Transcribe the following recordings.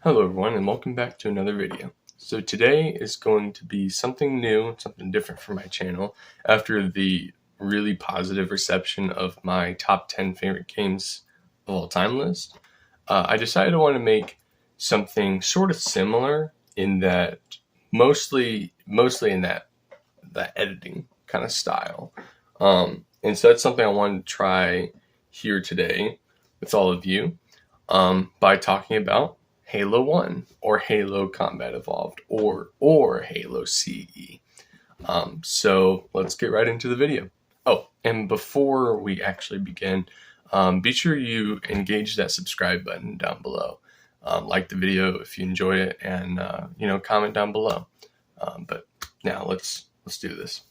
Hello everyone and welcome back to another video. So today is going to be something new, something different for my channel after the really positive reception of my top 10 favorite games of all time list. I decided I want to make something sort of similar in that mostly in that editing kind of style. And so that's something I wanted to try here today with all of you by talking about Halo 1 or Halo Combat Evolved or Halo CE. So let's get right into the video. Oh, and before we actually begin, be sure you engage that subscribe button down below. Like the video if you enjoy it, and comment down below. But now let's do this.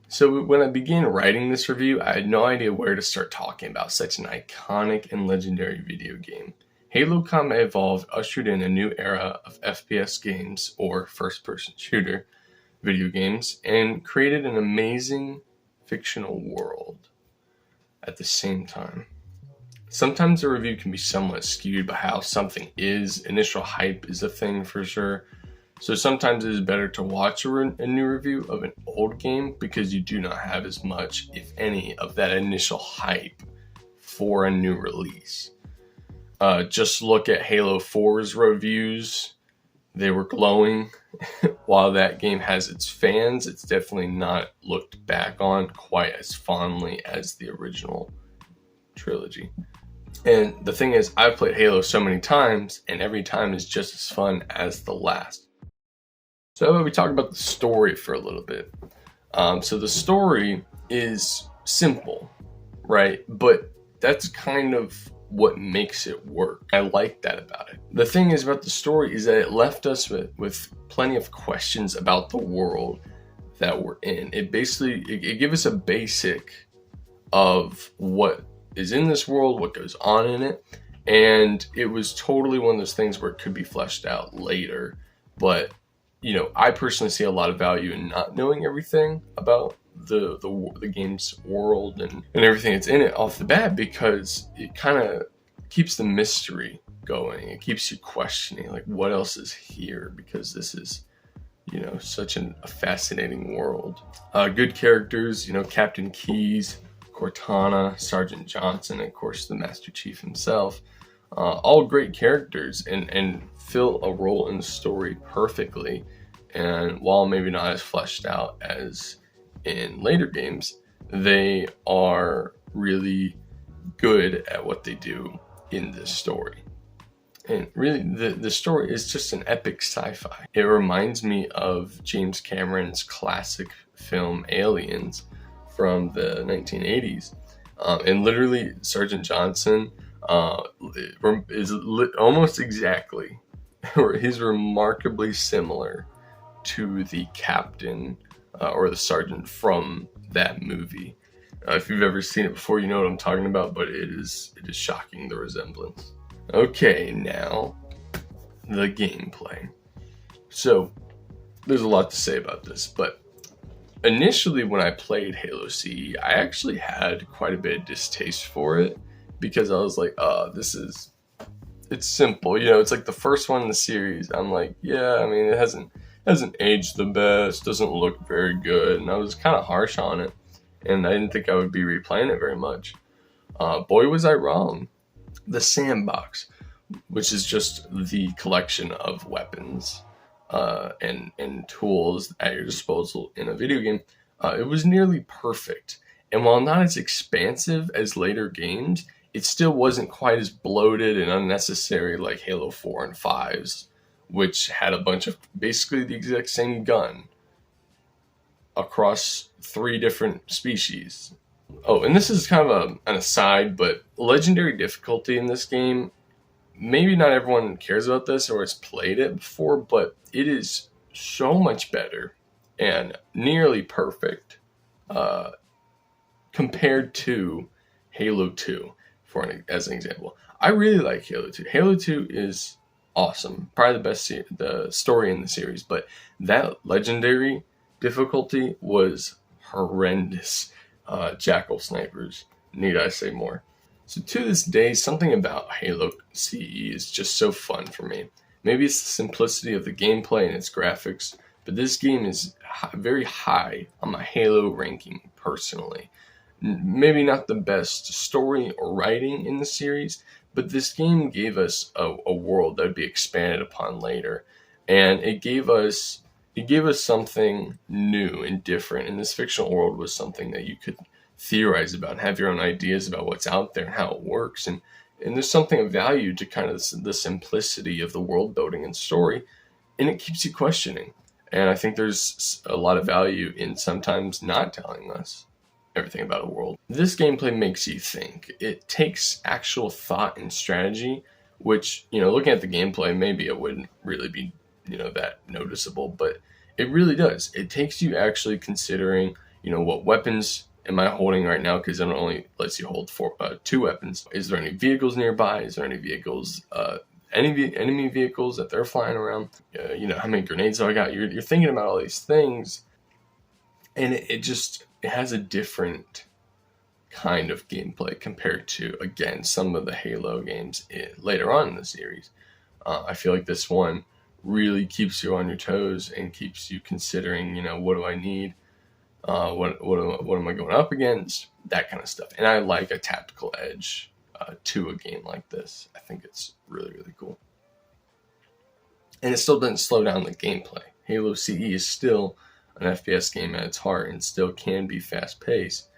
So when I began writing this review, I had no idea where to start talking about such an iconic and legendary video game. Halo Combat Evolved ushered in a new era of FPS games, or first-person shooter video games, and created an amazing fictional world at the same time. Sometimes a review can be somewhat skewed by how something is. Initial hype is a thing for sure. So sometimes it is better to watch a new review of an old game because you do not have as much, if any, of that initial hype for a new release. Just look at Halo 4's reviews. They were glowing. While that game has its fans, it's definitely not looked back on quite as fondly as the original trilogy. And the thing is, I've played Halo so many times, and every time is just as fun as the last. So how about we talk about the story for a little bit? So the story is simple, right? But that's kind of what makes it work. I like that about it. The thing is about the story is that it left us with plenty of questions about the world that we're in. It basically, it gave us a basic of what is in this world, what goes on in it. And it was totally one of those things where it could be fleshed out later. But, I personally see a lot of value in not knowing everything about the game's world and everything that's in it off the bat, because it kind of keeps the mystery going. It keeps you questioning, like, what else is here, because this is such a fascinating world. Good characters, Captain Keyes, Cortana, Sergeant Johnson, and of course the Master Chief himself. All great characters and fill a role in the story perfectly. And while maybe not as fleshed out as in later games, they are really good at what they do in this story. And really, the story is just an epic sci-fi. It reminds me of James Cameron's classic film Aliens from the 1980s. And literally, Sergeant Johnson is almost exactly, or he's remarkably similar to the captain or the sergeant from that movie. If you've ever seen it before, you know what I'm talking about, but it is shocking, the resemblance. Okay, now the gameplay. So there's a lot to say about this, but initially when I played Halo CE, I actually had quite a bit of distaste for it because I was like, it's simple. It's like the first one in the series. I'm like, yeah, I mean, it hasn't aged the best, doesn't look very good, and I was kind of harsh on it, and I didn't think I would be replaying it very much. Boy, was I wrong. The sandbox, which is just the collection of weapons and tools at your disposal in a video game, it was nearly perfect. And while not as expansive as later games, it still wasn't quite as bloated and unnecessary like Halo 4 and 5's, which had a bunch of basically the exact same gun across 3 different species. Oh, and this is kind of an aside, but legendary difficulty in this game, maybe not everyone cares about this or has played it before, but it is so much better and nearly perfect compared to Halo 2, as an example. I really like Halo 2. Halo 2 is awesome, probably the best the story in the series, but that legendary difficulty was horrendous. Jackal snipers, need I say more? So to this day, something about Halo CE is just so fun for me. Maybe it's the simplicity of the gameplay and its graphics, but this game is very high on my Halo ranking personally. Maybe not the best story or writing in the series, but this game gave us a world that would be expanded upon later, and it gave us something new and different. And this fictional world was something that you could theorize about and have your own ideas about what's out there and how it works. And there's something of value to kind of the simplicity of the world building and story, and it keeps you questioning. And I think there's a lot of value in sometimes not telling us everything about a world. This gameplay makes you think. It takes actual thought and strategy, which, looking at the gameplay, maybe it wouldn't really be, that noticeable, but it really does. It takes you actually considering, what weapons am I holding right now? Because it only lets you hold 2 weapons. Is there any vehicles nearby? Is there any vehicles, enemy vehicles that they're flying around? How many grenades do I got? You're thinking about all these things, and it has a different kind of gameplay compared to, again, some of the Halo games later on in the series. I feel like this one really keeps you on your toes and keeps you considering, what do I need? What am I going up against? That kind of stuff. And I like a tactical edge to a game like this. I think it's really, really cool. And it still doesn't slow down the gameplay. Halo CE is still an FPS game at its heart and still can be fast-paced.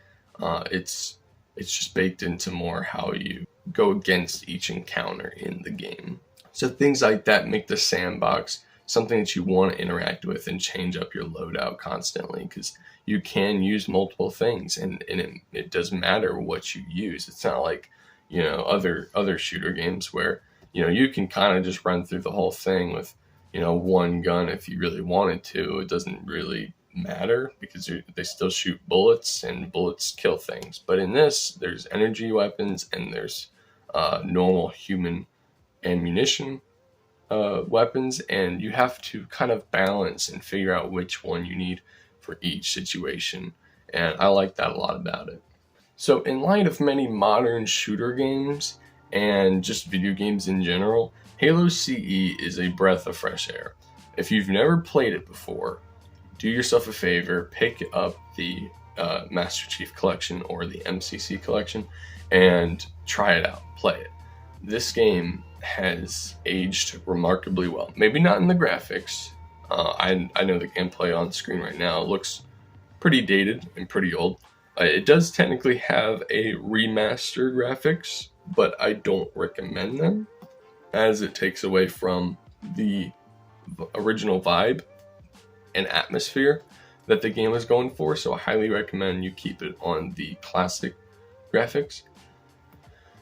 It's just baked into more how you go against each encounter in the game. So things like that make the sandbox something that you want to interact with and change up your loadout constantly, because you can use multiple things, and it doesn't matter what you use. It's not like, other shooter games where, you can kind of just run through the whole thing with, one gun if you really wanted to. It doesn't really matter because they still shoot bullets, and bullets kill things. But in this, there's energy weapons and there's normal human ammunition weapons, and you have to kind of balance and figure out which one you need for each situation. And I like that a lot about it. So in light of many modern shooter games and just video games in general, Halo CE is a breath of fresh air. If you've never played it before, do yourself a favor, pick up the Master Chief Collection or the MCC Collection and try it out, play it. This game has aged remarkably well. Maybe not in the graphics. I know the gameplay on screen right now looks pretty dated and pretty old. It does technically have a remastered graphics, but I don't recommend them, as it takes away from the original vibe and atmosphere that the game was going for. So I highly recommend you keep it on the classic graphics.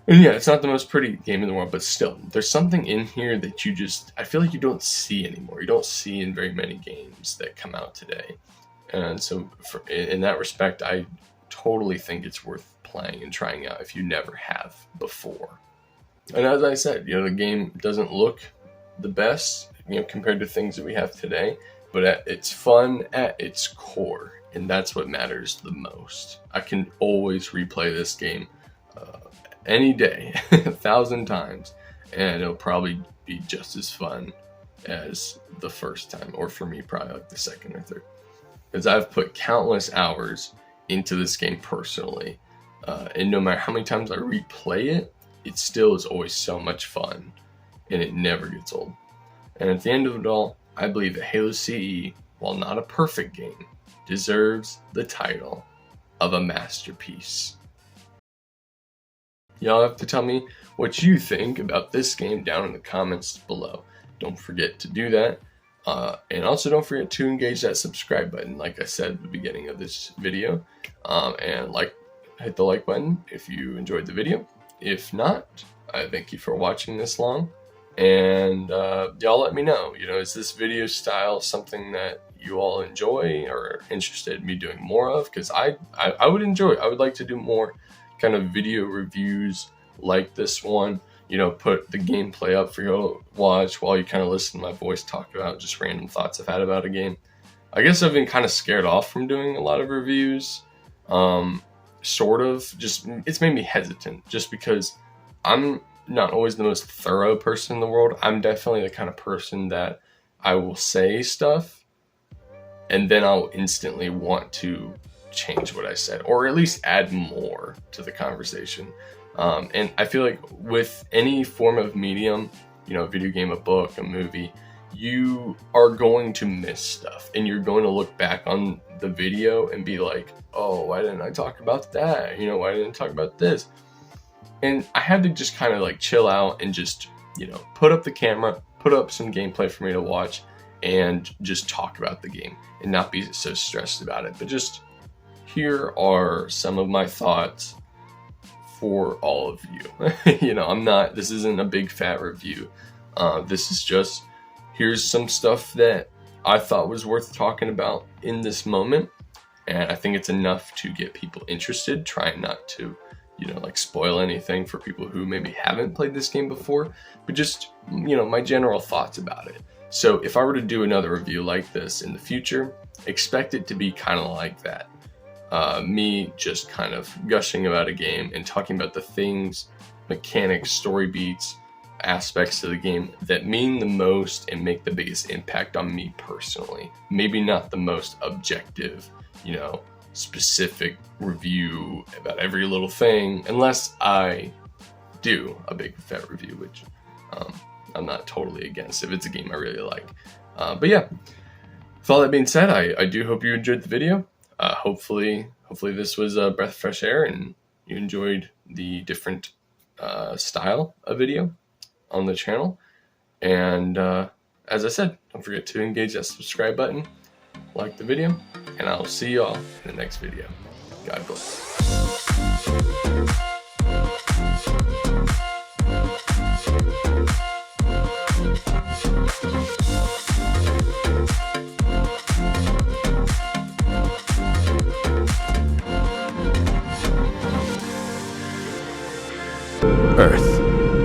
And yeah, it's not the most pretty game in the world, but still, there's something in here that I feel like you don't see anymore. You don't see in very many games that come out today. And so in that respect, I totally think it's worth playing and trying out if you never have before. And as I said, the game doesn't look the best, compared to things that we have today, but it's fun at its core, and that's what matters the most. I can always replay this game any day, 1,000 times, and it'll probably be just as fun as the first time, or for me, probably like the second or third, because I've put countless hours into this game personally, and no matter how many times I replay it, it still is always so much fun, and it never gets old. And at the end of it all, I believe that Halo CE, while not a perfect game, deserves the title of a masterpiece. Y'all have to tell me what you think about this game down in the comments below. Don't forget to do that. And also don't forget to engage that subscribe button, like I said at the beginning of this video. And hit the like button if you enjoyed the video. If not, I thank you for watching this long. And y'all let me know, is this video style something that you all enjoy or interested in me doing more of? Because I would enjoy it. I would like to do more kind of video reviews like this one, put the gameplay up for you to watch while you kind of listen to my voice talk about just random thoughts I've had about a game. I guess I've been kind of scared off from doing a lot of reviews. It's made me hesitant just because I'm not always the most thorough person in the world. I'm definitely the kind of person that I will say stuff and then I'll instantly want to change what I said, or at least add more to the conversation. And I feel like with any form of medium, a video game, a book, a movie, you are going to miss stuff, and you're going to look back on the video and be like, oh, why didn't I talk about that? Why didn't I talk about this? And I had to just kind of like chill out and just, put up the camera, put up some gameplay for me to watch, and just talk about the game and not be so stressed about it. But just here are some of my thoughts for all of you. This isn't a big fat review. This is just, here's some stuff that I thought was worth talking about in this moment. And I think it's enough to get people interested, trying not to, spoil anything for people who maybe haven't played this game before, but just, my general thoughts about it. So if I were to do another review like this in the future, expect it to be kind of like that. Me just kind of gushing about a game and talking about the things, mechanics, story beats, aspects of the game that mean the most and make the biggest impact on me personally. Maybe not the most objective, specific review about every little thing, unless I do a big fat review, which I'm not totally against if it's a game I really like. But yeah, with all that being said, I do hope you enjoyed the video. Hopefully this was a breath of fresh air and you enjoyed the different style of video on the channel. And as I said, don't forget to engage that subscribe button, like the video, and I'll see you all in the next video. God bless. Earth.